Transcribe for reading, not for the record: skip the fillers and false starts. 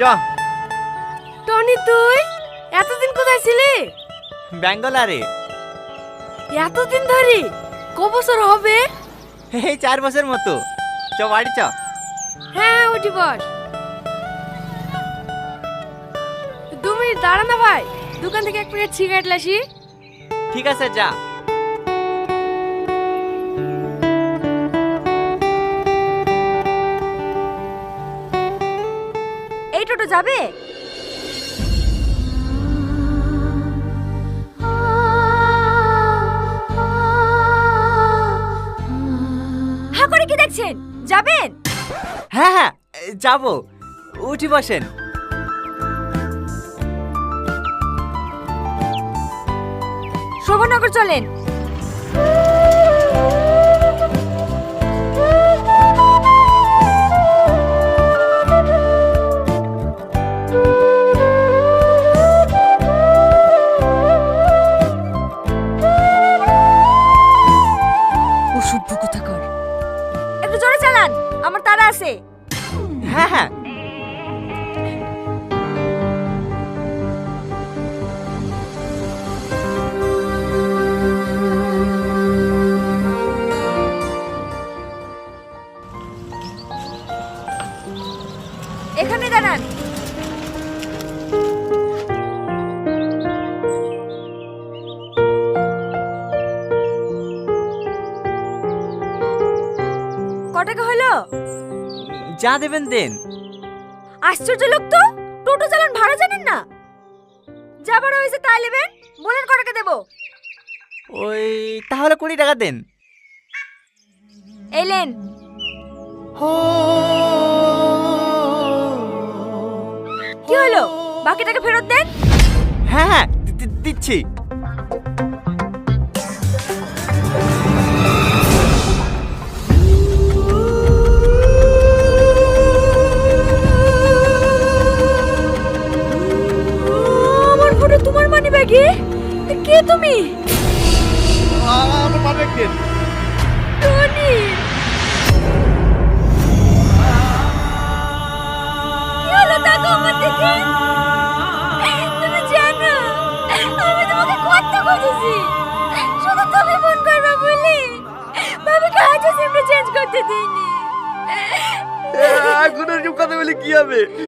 চ। টনি তুই এতদিন কোথায় ছিলি? ব্যাঙ্গালোরে। এতদিন ধরে ক বছর হবে? এই 4 বছর মতো। চ বাড়ি চ। হ্যাঁ উঠি বস। 2 মিনিট দাঁড়া না ভাই, দোকান থেকে এক প্যাকেট সিগারেট লাসি। ঠিক আছে যা। এই টোটো যাবে? হ্যাঁ করে কি দেখছেন, যাবেন? হ্যাঁ হ্যাঁ যাবো, উঠি বসেন। শোভনগর চলেন। অসভ্য কোথাকার, একটু জোরে চালান, আমার তাড়া আছে। হ্যাঁ হ্যাঁ। এখানে দাঁড়ান। ক টাকা হলো? যা দেবেন দেন। আশ্চর্য লোক তো, টোটো চালান ভাড়া জানেন না? যা ভাড়া হয়েছে তাই নেবেন, বলেন ক টাকা দেবো। ওই তাহলে 20 টাকা দেন। এলেন। কি হলো, বাকি টাকা ফেরত দেন। হ্যাঁ হ্যাঁ দিচ্ছি। আমার ফটো তোমার মানি ব্যাগে? কে তুমি? আমার মানি ব্যাগ দেন। টনি, কি হলো, তাকাও আমার দিকে। তুমি জানো আমি তোমাকে কত খুঁজেছি, শুধু তুমি ফোন করবে বলি ভাবিকে আজও সিমটা চেঞ্জ করতে দিইনি। এখন এরকম কথা বলে কি হবে?